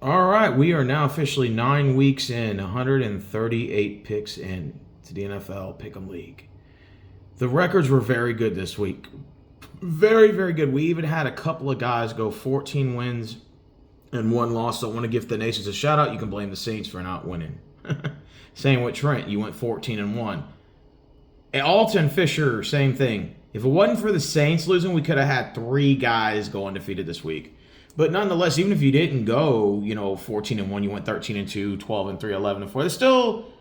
All right, we are now officially 9 weeks in, 138 picks in to the NFL Pick'em League. The records were very good this week. Very, very good. We even had a couple of guys go 14 wins and one loss. So I want to give the Nations a shout out. You can blame the Saints for not winning. Same with Trent. You went 14 and 1. And Alton Fisher, same thing. If it wasn't for the Saints losing, we could have had three guys go undefeated this week. But nonetheless, even if you didn't go, 14 and 1, you went 13 and 2, 12 and 3, 11 and 4. There's still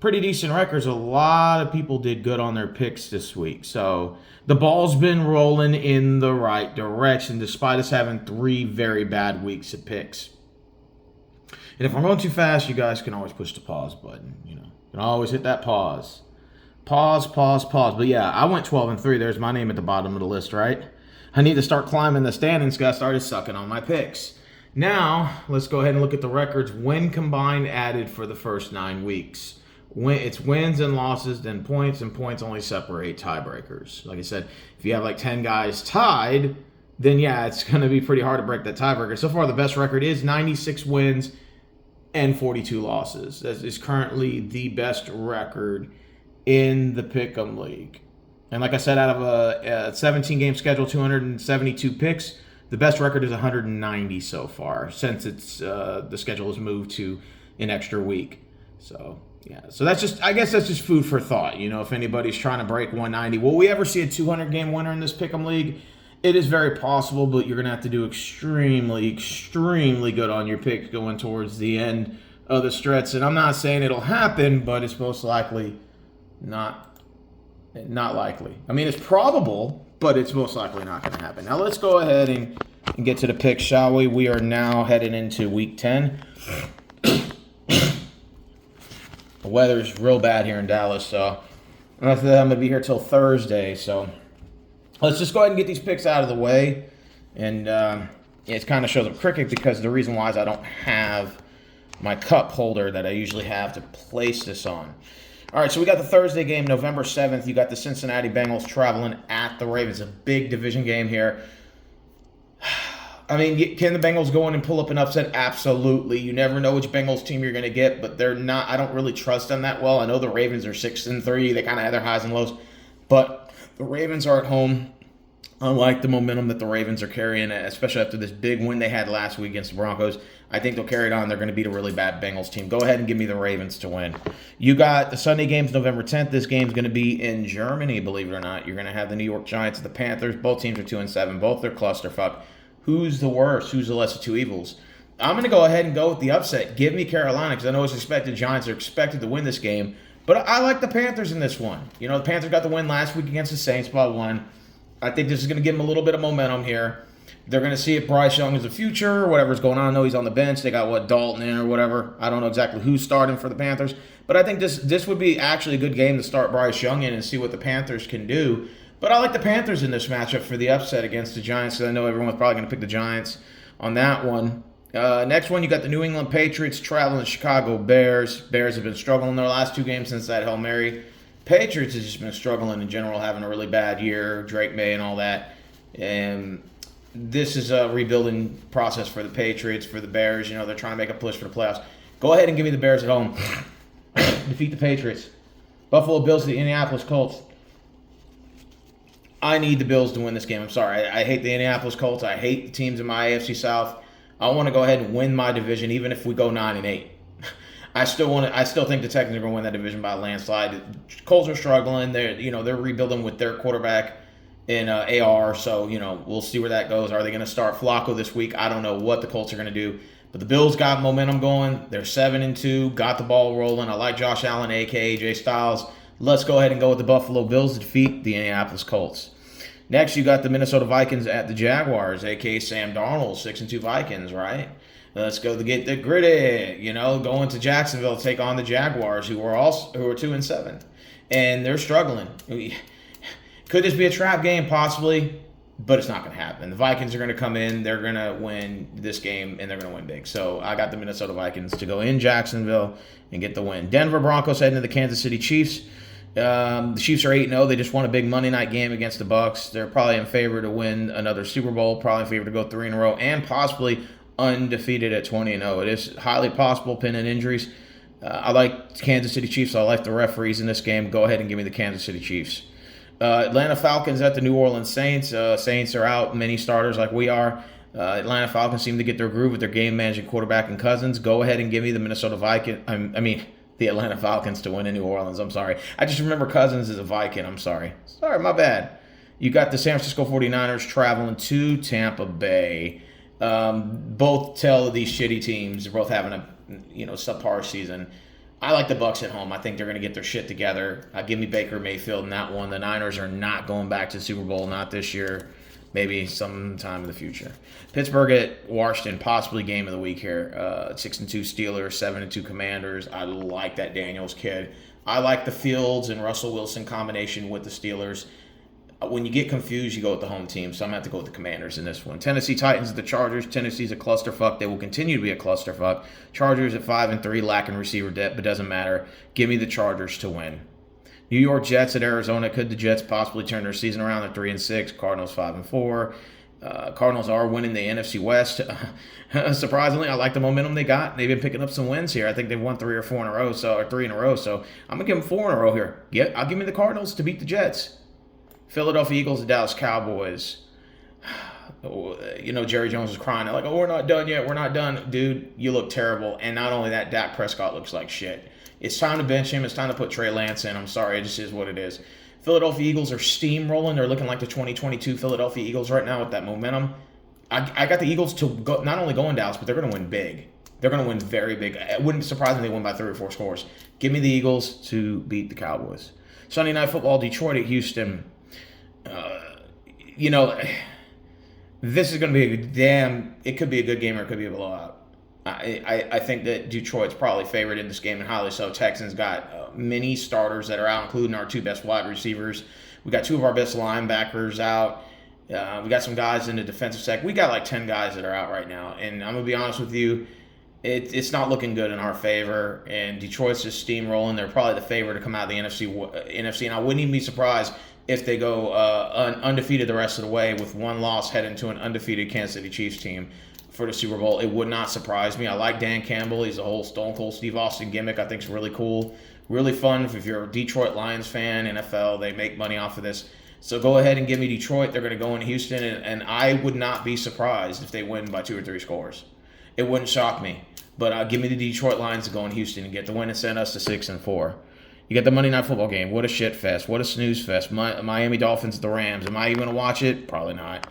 pretty decent records. A lot of people did good on their picks this week. So the ball's been rolling in the right direction despite us having three very bad weeks of picks. And if I'm going too fast, you guys can always push the pause button. You can always hit that pause. Pause. But yeah, I went 12 and 3. There's my name at the bottom of the list, right? I need to start climbing the standings because I started sucking on my picks. Now, let's go ahead and look at the records. Win combined added for the first 9 weeks. It's wins and losses, then points, and points only separate tiebreakers. Like I said, if you have like 10 guys tied, then yeah, it's going to be pretty hard to break that tiebreaker. So far, the best record is 96 wins and 42 losses. That is currently the best record in the Pick'em League. And like I said, out of a 17-game schedule, 272 picks, the best record is 190 so far since the schedule has moved to an extra week. So yeah, so I guess that's just food for thought. If anybody's trying to break 190, will we ever see a 200-game winner in this Pick'em League? It is very possible, but you're gonna have to do extremely, extremely good on your picks going towards the end of the stretch. And I'm not saying it'll happen, but it's most likely not likely. I mean, it's probable, but it's most likely not going to happen. Now, let's go ahead and get to the picks, shall we? We are now heading into week 10. The weather's real bad here in Dallas, so I'm going to be here till Thursday. So let's just go ahead and get these picks out of the way. And it kind of shows up cricket because the reason why is I don't have my cup holder that I usually have to place this on. All right, so we got the Thursday game, November 7th. You got the Cincinnati Bengals traveling at the Ravens. A big division game here. I mean, can the Bengals go in and pull up an upset? Absolutely. You never know which Bengals team you're going to get, but they're not. I don't really trust them that well. I know the Ravens are 6-3. They kind of have their highs and lows, but the Ravens are at home. Unlike the momentum that the Ravens are carrying, especially after this big win they had last week against the Broncos, I think they'll carry it on. They're going to beat a really bad Bengals team. Go ahead and give me the Ravens to win. You got the Sunday games November 10th. This game's going to be in Germany, believe it or not. You're going to have the New York Giants and the Panthers. Both teams are 2-7. Both are clusterfuck. Who's the worst? Who's the lesser two evils? I'm going to go ahead and go with the upset. Give me Carolina because I know it's expected. Giants are expected to win this game. But I like the Panthers in this one. The Panthers got the win last week against the Saints by 1. I think this is going to give them a little bit of momentum here. They're going to see if Bryce Young is the future or whatever's going on. I know he's on the bench. They got, Dalton in or whatever. I don't know exactly who's starting for the Panthers. But I think this would be actually a good game to start Bryce Young in and see what the Panthers can do. But I like the Panthers in this matchup for the upset against the Giants because I know everyone's probably going to pick the Giants on that one. Next one, you got the New England Patriots traveling to Chicago Bears. Bears have been struggling their last 2 games since that Hail Mary. Patriots has just been struggling in general, having a really bad year, Drake May and all that. And this is a rebuilding process for the Patriots, for the Bears. They're trying to make a push for the playoffs. Go ahead and give me the Bears at home. Defeat the Patriots. Buffalo Bills to the Indianapolis Colts. I need the Bills to win this game. I'm sorry. I hate the Indianapolis Colts. I hate the teams in my AFC South. I want to go ahead and win my division, even if we go 9-8. I still think the Texans are going to win that division by a landslide. Colts are struggling. They're rebuilding with their quarterback in AR. So we'll see where that goes. Are they going to start Flacco this week? I don't know what the Colts are going to do. But the Bills got momentum going. They're 7-2. Got the ball rolling. I like Josh Allen, aka AJ Styles. Let's go ahead and go with the Buffalo Bills to defeat the Indianapolis Colts. Next, you got the Minnesota Vikings at the Jaguars, aka Sam Darnold, 6-2 Vikings, right? Let's go to get the gritty, going to Jacksonville to take on the Jaguars, who are 2-7, and they're struggling. Could this be a trap game? Possibly, but it's not going to happen. The Vikings are going to come in, they're going to win this game, and they're going to win big. So I got the Minnesota Vikings to go in Jacksonville and get the win. Denver Broncos heading to the Kansas City Chiefs. The Chiefs are 8-0. They just won a big Monday night game against the Bucs. They're probably in favor to win another Super Bowl, probably in favor to go 3 in a row, and possibly undefeated at 20-0. It is highly possible, pending injuries. I like Kansas City Chiefs. I like the referees in this game. Go ahead and give me the Kansas City Chiefs. Atlanta Falcons at the New Orleans Saints. Saints are out many starters like we are. Atlanta Falcons seem to get their groove with their game managing quarterback and Cousins. Go ahead and give me the Minnesota Vikings. The Atlanta Falcons to win in New Orleans. I'm sorry. I just remember Cousins as a Viking. I'm sorry. Sorry, my bad. You got the San Francisco 49ers traveling to Tampa Bay. Both tell these shitty teams are both having a subpar season. I like the Bucs at home. I think they're going to get their shit together. Give me Baker Mayfield in that one. The Niners are not going back to the Super Bowl, not this year. Maybe sometime in the future. Pittsburgh at Washington, possibly game of the week here. 6-2 Steelers, 7-2 Commanders. I like that Daniels kid. I like the Fields and Russell Wilson combination with the Steelers. When you get confused, you go with the home team, so I'm going to have to go with the Commanders in this one. Tennessee Titans at the Chargers. Tennessee's a clusterfuck. They will continue to be a clusterfuck. Chargers at 5-3, lacking receiver depth, but doesn't matter. Give me the Chargers to win. New York Jets at Arizona. Could the Jets possibly turn their season around at 3-6? Cardinals 5-4. Cardinals are winning the NFC West. Surprisingly, I like the momentum they got. They've been picking up some wins here. I think they've won 3 or 4 in a row, or 3 in a row. So I'm gonna give them 4 in a row here. I'll give me the Cardinals to beat the Jets. Philadelphia Eagles and Dallas Cowboys. Jerry Jones is crying. They're like, we're not done yet. We're not done. Dude, you look terrible. And not only that, Dak Prescott looks like shit. It's time to bench him. It's time to put Trey Lance in. I'm sorry. It just is what it is. Philadelphia Eagles are steamrolling. They're looking like the 2022 Philadelphia Eagles right now with that momentum. I got the Eagles to go, not only go in Dallas, but they're going to win big. They're going to win very big. It wouldn't surprise me if they win by 3 or 4 scores. Give me the Eagles to beat the Cowboys. Sunday Night Football, Detroit at Houston. This is going to be it could be a good game or it could be a blowout. I think that Detroit's probably favored in this game, and highly so. Texans got many starters that are out, including our 2 best wide receivers. We got 2 of our best linebackers out. We got some guys in the defensive sec. We got like 10 guys that are out right now, and I'm going to be honest with you, it's not looking good in our favor, and Detroit's just steamrolling. They're probably the favorite to come out of the NFC, and I wouldn't even be surprised if they go undefeated the rest of the way with 1 loss heading to an undefeated Kansas City Chiefs team for the Super Bowl. It would not surprise me. I like Dan Campbell. He's a whole Stone Cold Steve Austin gimmick. I think it's really cool, really fun. If you're a Detroit Lions fan, NFL, they make money off of this. So go ahead and give me Detroit. They're going to go into Houston, and I would not be surprised if they win by 2 or 3 scores. It wouldn't shock me. But give me the Detroit Lions to go in Houston and get the win and send us to 6-4. You got the Monday Night Football game. What a shit fest. What a snooze fest. Miami Dolphins at the Rams. Am I even going to watch it? Probably not.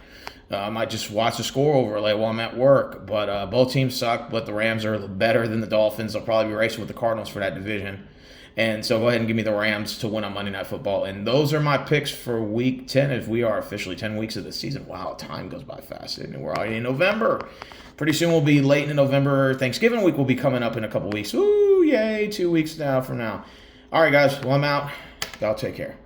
I might just watch the score overlay while I'm at work. But both teams suck, but the Rams are better than the Dolphins. They'll probably be racing with the Cardinals for that division. And so go ahead and give me the Rams to win on Monday Night Football. And those are my picks for Week 10 as we are officially 10 weeks of the season. Wow, time goes by fast. And we're already in November. Pretty soon we'll be late in November. Thanksgiving week will be coming up in a couple weeks. Woo, yay, 2 weeks now from now. All right, guys. Well, I'm out. Y'all take care.